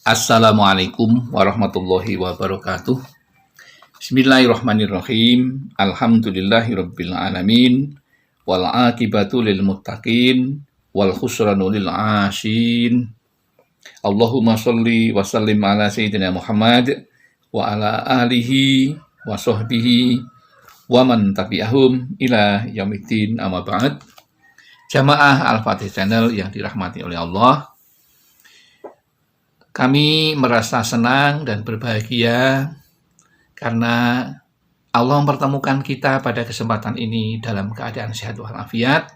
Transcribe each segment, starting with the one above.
Assalamualaikum warahmatullahi wabarakatuh. Bismillahirrahmanirrahim. Alhamdulillahirabbil alamin. Wal aqibatu lil muttaqin wal khusranu lil asyin. Allahumma shalli wa sallim ala sayyidina Muhammad wa ala alihi wa sahbihi wa man tabi'ahum ila yaumiddin, amma ba'd. Jamaah Al-Fatih Channel yang dirahmati oleh Allah, kami merasa senang dan berbahagia karena Allah mempertemukan kita pada kesempatan ini dalam keadaan sehat walafiat,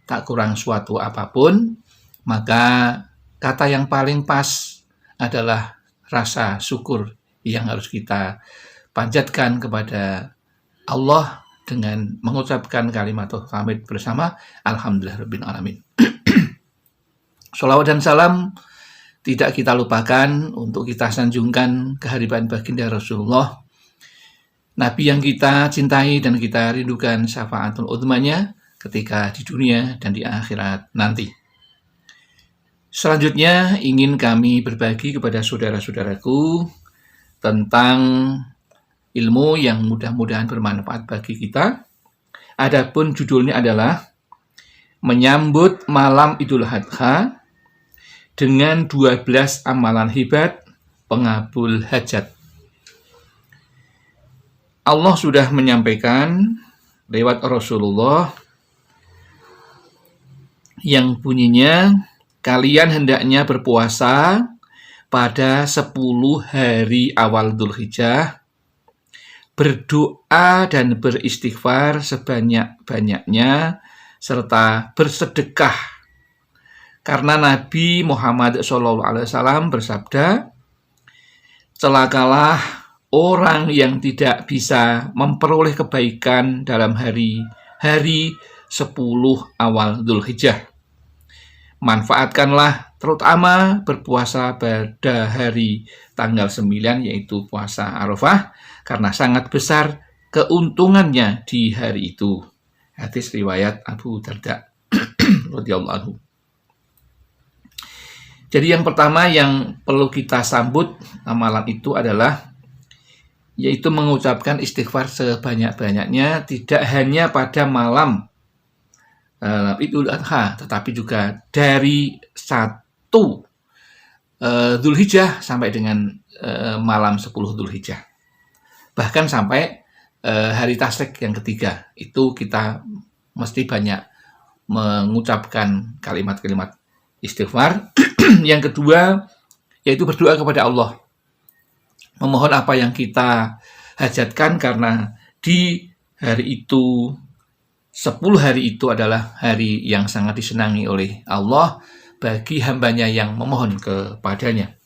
tak kurang suatu apapun. Maka kata yang paling pas adalah rasa syukur yang harus kita panjatkan kepada Allah dengan mengucapkan kalimat hamid bersama Alhamdulillahirabbil alamin. Sholawat dan salam tidak kita lupakan untuk kita sanjungkan kehadiran baginda Rasulullah, Nabi yang kita cintai dan kita rindukan syafaatul uzmanya ketika di dunia dan di akhirat nanti. Selanjutnya ingin kami berbagi kepada saudara-saudaraku tentang ilmu yang mudah-mudahan bermanfaat bagi kita. Adapun judulnya adalah menyambut malam Idul Adha dengan 12 amalan hebat pengabul hajat. Allah sudah menyampaikan lewat Rasulullah yang bunyinya, kalian hendaknya berpuasa pada 10 hari awal Dzulhijjah, berdoa dan beristighfar sebanyak-banyaknya, serta bersedekah. Karena Nabi Muhammad SAW bersabda, celakalah orang yang tidak bisa memperoleh kebaikan dalam hari 10 awal Dzulhijjah. Manfaatkanlah terutama berpuasa pada hari tanggal 9, yaitu puasa Arafah, karena sangat besar keuntungannya di hari itu. Hadis riwayat Abu Darda radhiyallahu anhu. Jadi yang pertama yang perlu kita sambut amalan itu adalah yaitu mengucapkan istighfar sebanyak-banyaknya, tidak hanya pada malam Idul Adha, tetapi juga dari 1 Dzulhijjah sampai dengan malam 10 Dzulhijjah. Bahkan sampai hari Tasyrik yang ketiga, itu kita mesti banyak mengucapkan kalimat-kalimat istighfar. Yang kedua, yaitu berdoa kepada Allah, memohon apa yang kita hajatkan, karena di hari itu, 10 hari itu adalah hari yang sangat disenangi oleh Allah bagi hambanya yang memohon kepadanya.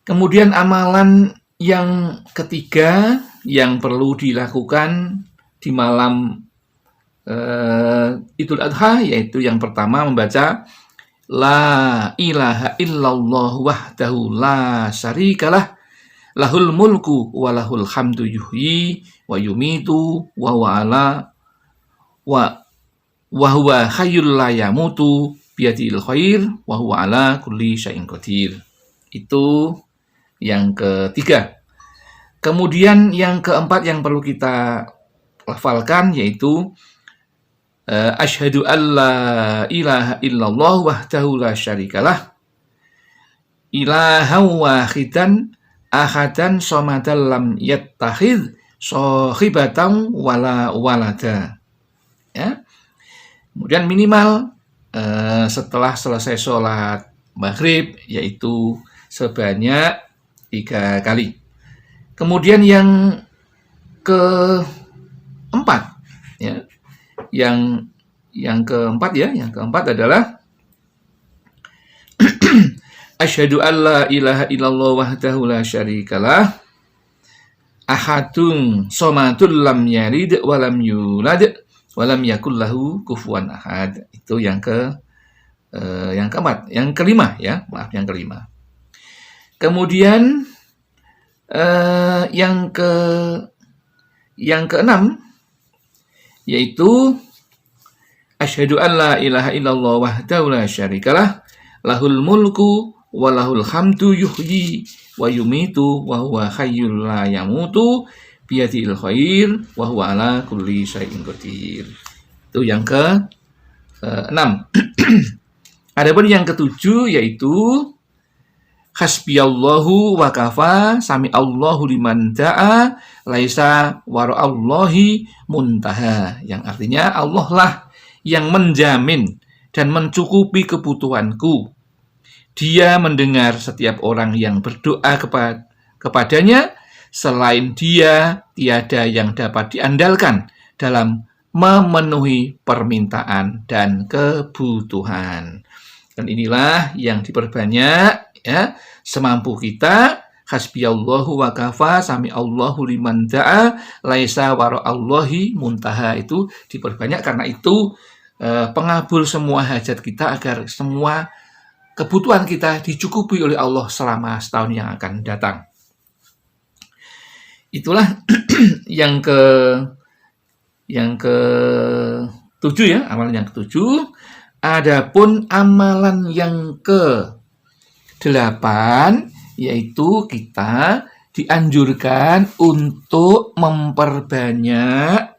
Kemudian amalan yang ketiga yang perlu dilakukan di malam Idul Adha, yaitu yang pertama membaca La ilaha illallah wahdahu la syarikalah, lahul mulku wa lahul hamdu yuhyi wa yumitu wa huwa hayyul la yamutu biyadil khair wa huwa ala kulli syai'in qadir. Itu yang ketiga. Kemudian yang keempat yang perlu kita lafalkan yaitu asyhadu alla ilaha illallah wahdahu la syarikalah, ilahan wahidan ahadan somadan lam yattakhidh shahibatan wala walada. Ya. Kemudian minimal setelah selesai sholat maghrib, yaitu sebanyak 3 kali. Kemudian yang keempat, ya, yang keempat adalah asyhadu alla ilaha illallah wahdahu la syarikalah, ahadun somadun lam yalid wa lam yulad wa lam yakul lahu kufuwan ahad. Itu yang keempat. Yang kelima, ya, maaf, yang kelima. Kemudian yang keenam yaitu asyhadu an la ilaha illallah wahdahu la syarikalah, lahul mulku walahul hamdu yuhyi wa yumitu wa huwa hayyul la yamutu biyadil khair wa huwa ala kulli syai'in qadir. Itu yang ke-6. Adapun yang ke-7 yaitu hasbiyallahu wa kafa sami'allahu liman da'a laisa wara'allahi muntaha, yang artinya Allah lah yang menjamin dan mencukupi kebutuhanku. Dia mendengar setiap orang yang berdoa kepadanya. Selain Dia, tiada yang dapat diandalkan dalam memenuhi permintaan dan kebutuhan. Dan inilah yang diperbanyak, ya, semampu kita. Hasbiyallahu wa kafa sami'allahu liman da'a laisa wara'allahi muntaha, itu diperbanyak karena itu pengabul semua hajat kita, agar semua kebutuhan kita dicukupi oleh Allah selama setahun yang akan datang. Itulah yang ke-7 ya, amalan yang ke-7. Adapun amalan yang ke-8 yaitu kita dianjurkan untuk memperbanyak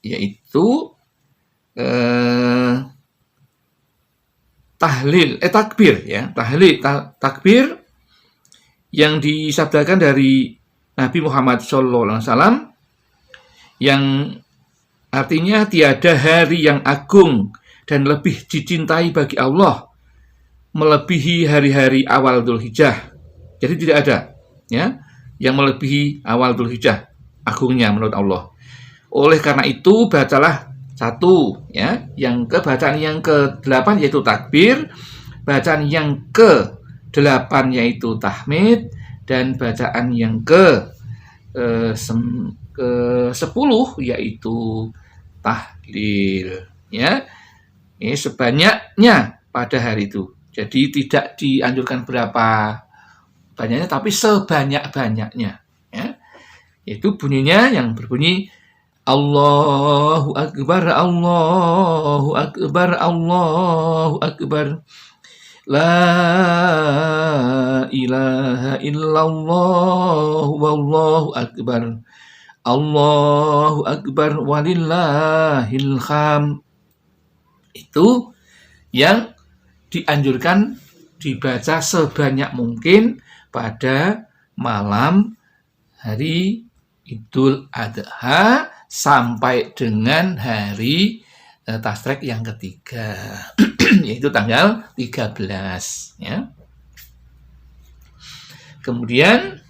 yaitu takbir ya, takbir yang disabdakan dari Nabi Muhammad SAW, yang artinya tiada hari yang agung dan lebih dicintai bagi Allah melebihi hari-hari awal Dzulhijjah. Jadi tidak ada ya yang melebihi awal Dzulhijjah agungnya menurut Allah. Oleh karena itu bacalah satu ya, bacaan yang ke-8 yaitu takbir, bacaan yang ke-8 yaitu tahmid, dan bacaan yang ke-10 yaitu tahlil ya. Ini sebanyaknya pada hari itu. Jadi tidak dianjurkan berapa banyaknya, tapi sebanyak-banyaknya ya. Itu bunyinya yang berbunyi Allahu Akbar, Allahu Akbar, Allahu Akbar, La ilaha illallah, wallahu akbar, Allahu Akbar, walillahil hamd. Itu yang dianjurkan dibaca sebanyak mungkin pada malam hari Idul Adha sampai dengan hari Tasrek yang ketiga yaitu tanggal 13 ya. Kemudian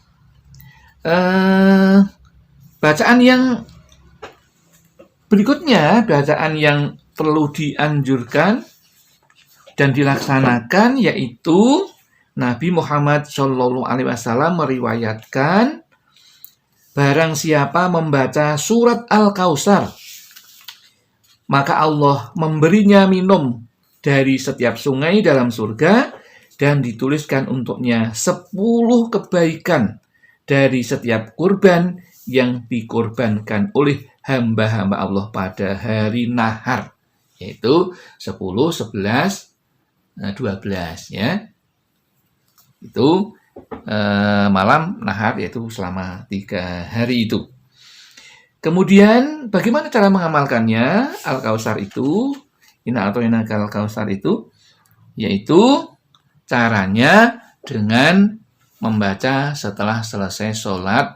bacaan yang berikutnya, bacaan yang perlu dianjurkan dan dilaksanakan yaitu Nabi Muhammad SAW meriwayatkan, barang siapa membaca surat Al-Kautsar, maka Allah memberinya minum dari setiap sungai dalam surga dan dituliskan untuknya 10 kebaikan dari setiap kurban yang dikorbankan oleh hamba-hamba Allah pada hari nahar, yaitu 10, 11, 12 ya. Itu malam nahar, yaitu selama 3 hari itu. Kemudian bagaimana cara mengamalkannya Al-Kautsar itu? Inna a'tainakal Kautsar itu yaitu caranya dengan membaca setelah selesai sholat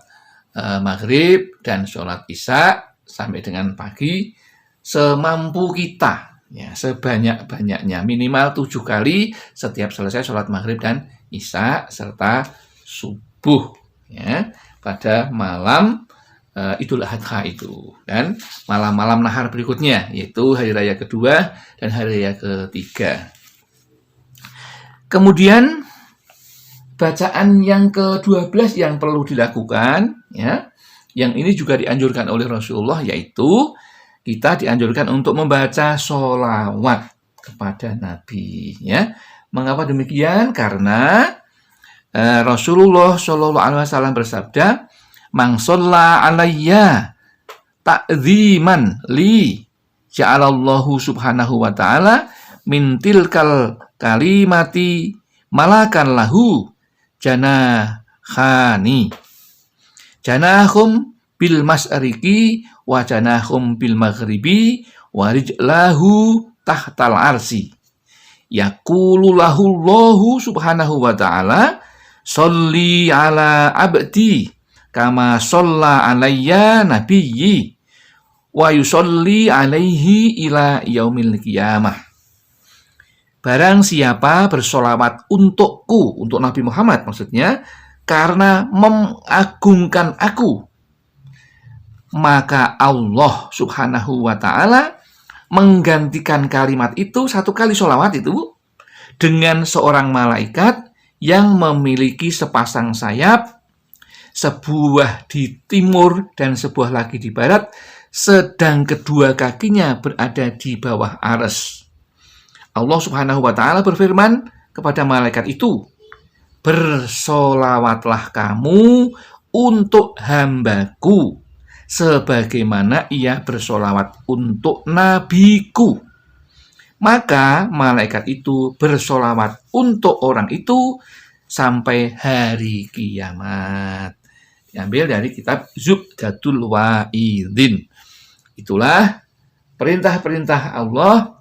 maghrib dan sholat isya sampai dengan pagi semampu kita ya, sebanyak-banyaknya, minimal 7 kali setiap selesai sholat maghrib dan isya serta subuh ya, pada malam Idul Adha itu, dan malam-malam nahar berikutnya yaitu hari raya kedua dan hari raya ketiga. Kemudian bacaan yang ke-12 yang perlu dilakukan ya, yang ini juga dianjurkan oleh Rasulullah, yaitu kita dianjurkan untuk membaca sholawat kepada Nabi ya. Mengapa demikian? Karena Rasulullah SAW bersabda, "Man shalla alayya ta'dziman li ja'alallahu subhanahu wa ta'ala min tilkal kalimati malakan lahu janahani. Janahum bil mas'ariki wa janahum bil maghribi wa rijlahu tahtal arsi. Yaqulu lahu Allahu subhanahu wa ta'ala, sholli ala abdi kama sholla alayya nabiyyi wa yusolli alaihi ila yaumil qiyamah. Barang siapa bersolawat untukku, untuk Nabi Muhammad maksudnya, karena mengagungkan aku, maka Allah subhanahu wa ta'ala menggantikan kalimat itu, satu kali sholawat itu, dengan seorang malaikat yang memiliki sepasang sayap, sebuah di timur dan sebuah lagi di barat, sedang kedua kakinya berada di bawah arsy. Allah subhanahu wa ta'ala berfirman kepada malaikat itu, bersolawatlah kamu untuk hambaku sebagaimana ia bersolawat untuk nabiku. Maka malaikat itu bersolawat untuk orang itu sampai hari kiamat. Diambil dari kitab Zubdatul Wa'idin. Itulah perintah-perintah Allah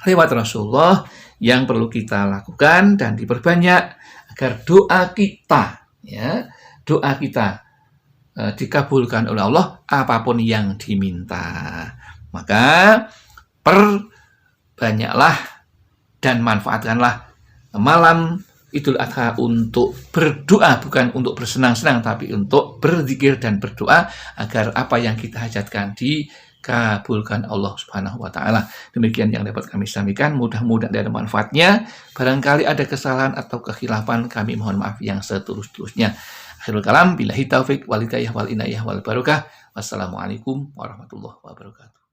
lewat Rasulullah yang perlu kita lakukan dan diperbanyak agar doa kita dikabulkan oleh Allah apapun yang diminta. Maka perbanyaklah dan manfaatkanlah malam Idul Adha untuk berdoa, bukan untuk bersenang-senang, tapi untuk berzikir dan berdoa agar apa yang kita hajatkan dikabulkan Allah subhanahu wa ta'ala. Demikian yang dapat kami sampaikan, mudah-mudahan ada manfaatnya. Barangkali ada kesalahan atau kekhilafan, kami mohon maaf yang setulus-tulusnya. Akhirul kalam, billahi taufik wal hidayah wal inayah wal barakah. Wassalamualaikum warahmatullahi wabarakatuh.